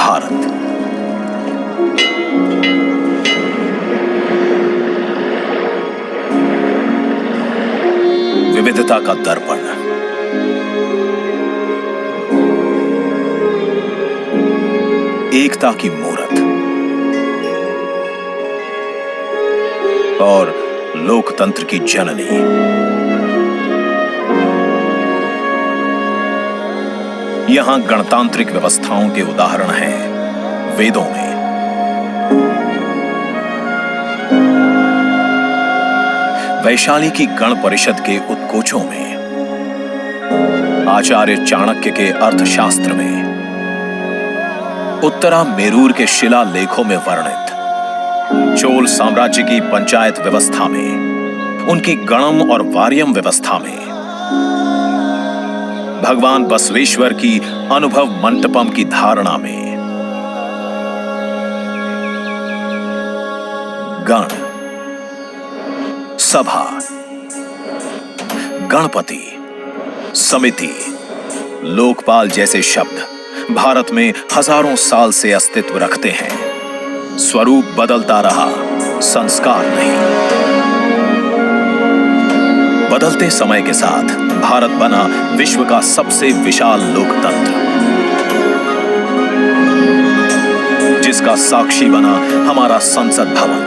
भारत। विविधता का दर्पण, एकता की मूरत और लोकतंत्र की जननी। यहां गणतांत्रिक व्यवस्थाओं के उदाहरण हैं वेदों में। वैशाली की गण परिषद के उत्कोचों में, आचार्य चाणक्य के अर्थशास्त्र में, उत्तरा मेरूर के शिलालेखों में वर्णित चोल साम्राज्य की पंचायत व्यवस्था में, उनकी गणम और वार्यम व्यवस्था में, भगवान बसवेश्वर की अनुभव मंटपम की धारणा में। गण, सभा, गणपति, समिति, लोकपाल जैसे शब्द भारत में हजारों साल से अस्तित्व रखते हैं। स्वरूप बदलता रहा, संस्कार नहीं। बदलते समय के साथ भारत बना विश्व का सबसे विशाल लोकतंत्र, जिसका साक्षी बना हमारा संसद भवन।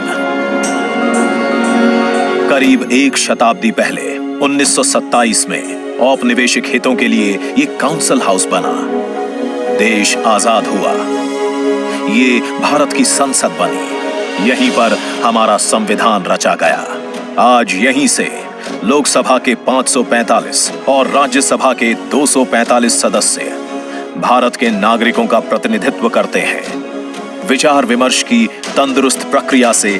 करीब एक शताब्दी पहले 1927 में औपनिवेशिक हितों के लिए ये काउंसिल हाउस बना। देश आजाद हुआ, ये भारत की संसद बनी। यहीं पर हमारा संविधान रचा गया। आज यहीं से लोकसभा के 545 और राज्यसभा के 245 सदस्य भारत के नागरिकों का प्रतिनिधित्व करते हैं। विचार विमर्श की तंदुरुस्त प्रक्रिया से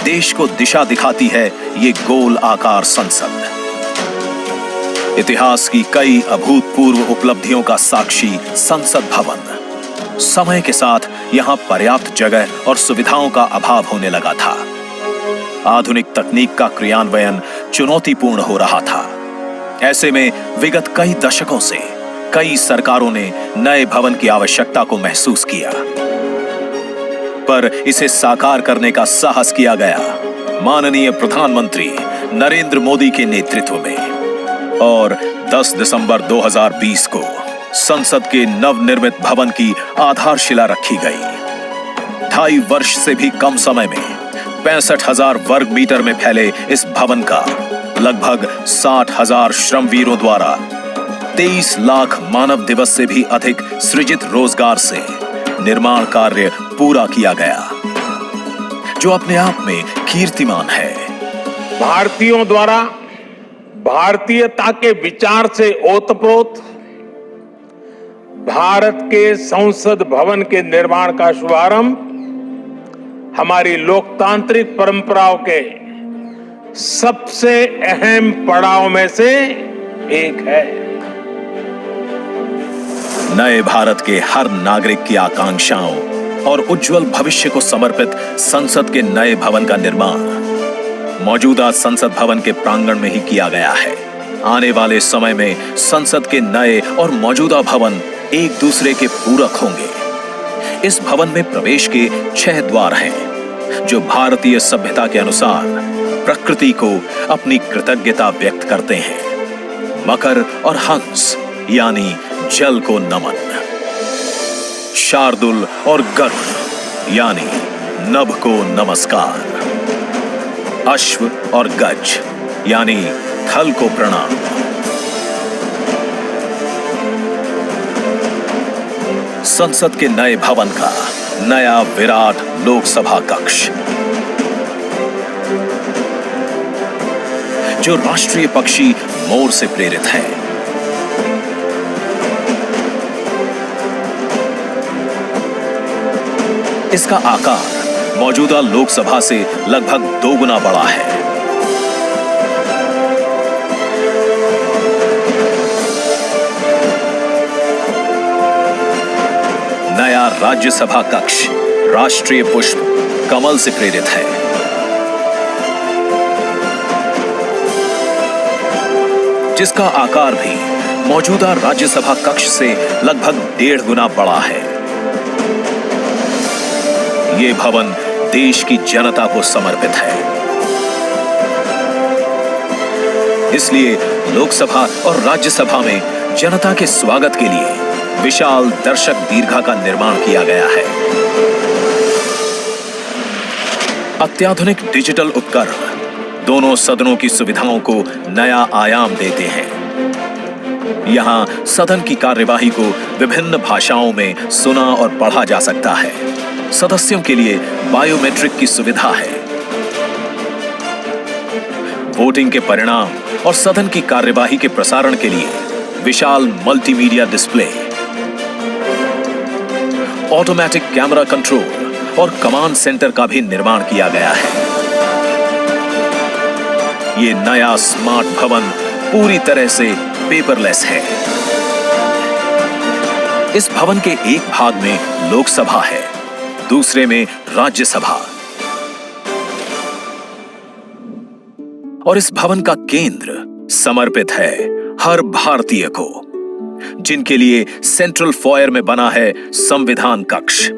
देश को दिशा दिखाती है ये गोल आकार संसद। इतिहास की कई अभूतपूर्व उपलब्धियों का साक्षी संसद भवन। समय के साथ यहां पर्याप्त जगह और सुविधाओं का अभाव होने लगा था। आधुनिक तकनीक का क्रियान्वयन चुनौतीपूर्ण हो रहा था। ऐसे में विगत कई दशकों से कई सरकारों ने नए भवन की आवश्यकता को महसूस किया, पर इसे साकार करने का साहस किया गया माननीय प्रधानमंत्री नरेंद्र मोदी के नेतृत्व में। और 10 दिसंबर 2020 को संसद के नवनिर्मित भवन की आधारशिला रखी गई। 2.5 वर्ष से भी कम समय में 65,000 वर्ग मीटर में फैले इस भवन का लगभग 60,000 श्रमवीरों द्वारा 23 लाख मानव दिवस से भी अधिक सृजित रोजगार से निर्माण कार्य पूरा किया गया, जो अपने आप में कीर्तिमान है। भारतीयों द्वारा भारतीयता के विचार से ओतप्रोत भारत के संसद भवन के निर्माण का शुभारंभ हमारी लोकतांत्रिक परंपराओं के सबसे अहम पड़ाव में से एक है। नए भारत के हर नागरिक की आकांक्षाओं और उज्जवल भविष्य को समर्पित संसद के नए भवन का निर्माण मौजूदा संसद भवन के प्रांगण में ही किया गया है। आने वाले समय में संसद के नए और मौजूदा भवन एक दूसरे के पूरक होंगे। इस भवन में प्रवेश के 6 द्वार हैं, जो भारतीय सभ्यता के अनुसार प्रकृति को अपनी कृतज्ञता व्यक्त करते हैं। मकर और हंस यानी जल को नमन, शार्दुल और गरुड़ यानी नभ को नमस्कार, अश्व और गज यानी थल को प्रणाम। संसद के नए भवन का नया विराट लोकसभा कक्ष, जो राष्ट्रीय पक्षी मोर से प्रेरित है। इसका आकार मौजूदा लोकसभा से लगभग 2 गुना बड़ा है। नया राज्यसभा कक्ष राष्ट्रीय पुष्प कमल से प्रेरित है। जिसका आकार भी मौजूदा राज्यसभा कक्ष से लगभग 1.5 गुना बड़ा है। ये भवन देश की जनता को समर्पित है। इसलिए लोकसभा और राज्यसभा में जनता के स्वागत के लिए विशाल दर्शक दीर्घा का निर्माण किया गया है। अत्याधुनिक डिजिटल उपकरण दोनों सदनों की सुविधाओं को नया आयाम देते हैं। यहां सदन की कार्यवाही को विभिन्न भाषाओं में सुना और पढ़ा जा सकता है। सदस्यों के लिए बायोमेट्रिक की सुविधा है। वोटिंग के परिणाम और सदन की कार्यवाही के प्रसारण के लिए विशाल multimedia display, automatic camera control और कमांड सेंटर का भी निर्माण किया गया है। ये नया स्मार्ट भवन पूरी तरह से पेपरलेस है। इस भवन के एक भाग में लोकसभा है, दूसरे में राज्यसभा। और इस भवन का केंद्र समर्पित है हर भारतीय को, जिनके लिए सेंट्रल फॉयर में बना है संविधान कक्ष,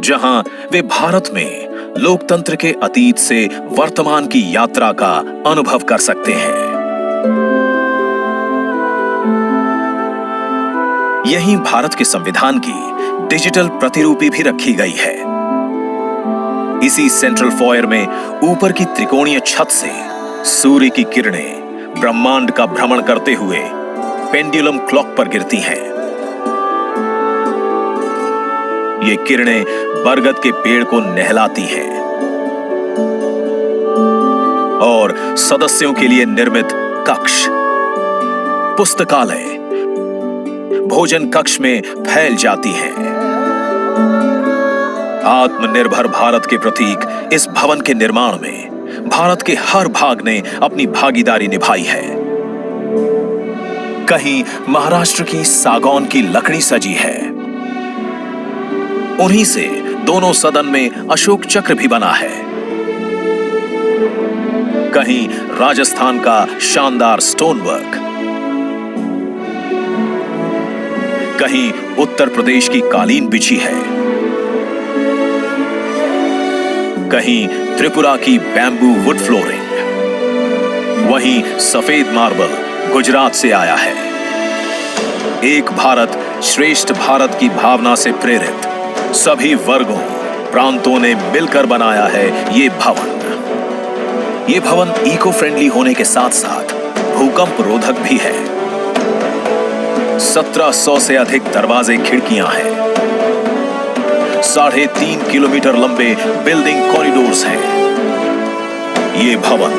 जहां वे भारत में लोकतंत्र के अतीत से वर्तमान की यात्रा का अनुभव कर सकते हैं। यहीं भारत के संविधान की डिजिटल प्रतिरूपी भी रखी गई है। इसी सेंट्रल फॉयर में ऊपर की त्रिकोणीय छत से सूर्य की किरणें ब्रह्मांड का भ्रमण करते हुए पेंडुलम क्लॉक पर गिरती हैं। ये किरणें बरगद के पेड़ को नहलाती हैं और सदस्यों के लिए निर्मित कक्ष, पुस्तकालय, भोजन कक्ष में फैल जाती हैं। आत्मनिर्भर भारत के प्रतीक इस भवन के निर्माण में भारत के हर भाग ने अपनी भागीदारी निभाई है। कहीं महाराष्ट्र की सागौन की लकड़ी सजी है, उन्हीं से दोनों सदन में अशोक चक्र भी बना है। कहीं राजस्थान का शानदार स्टोन वर्क, कहीं उत्तर प्रदेश की कालीन बिछी है, कहीं त्रिपुरा की बैम्बू वुड फ्लोरिंग, वहीं सफेद मार्बल गुजरात से आया है। एक भारत श्रेष्ठ भारत की भावना से प्रेरित सभी वर्गों, प्रांतों ने मिलकर बनाया है ये भवन। ये भवन इको फ्रेंडली होने के साथ साथ भूकंप रोधक भी है। 1700 से अधिक दरवाजे, खिड़कियां हैं। 3.5 किलोमीटर लंबे बिल्डिंग कॉरिडोर्स हैं। ये भवन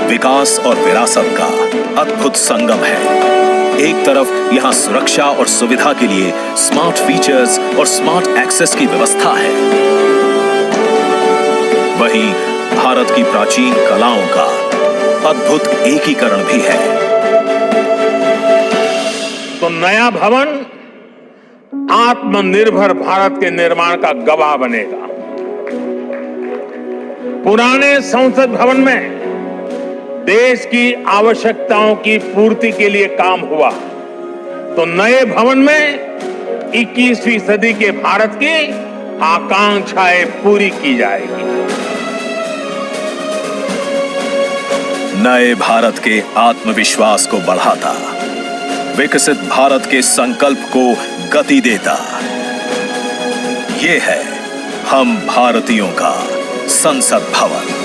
विकास और विरासत का अद्भुत संगम है। एक तरफ यहां सुरक्षा और सुविधा के लिए स्मार्ट फीचर्स और स्मार्ट एक्सेस की व्यवस्था है, वहीं भारत की प्राचीन कलाओं का अद्भुत एकीकरण भी है। तो नया भवन आत्मनिर्भर भारत के निर्माण का गवाह बनेगा। पुराने संसद भवन में देश की आवश्यकताओं की पूर्ति के लिए काम हुआ, तो नए भवन में 21वीं सदी के भारत की आकांक्षाएं पूरी की जाएगी। नए भारत के आत्मविश्वास को बढ़ाता, विकसित भारत के संकल्प को गति देता, ये है हम भारतीयों का संसद भवन।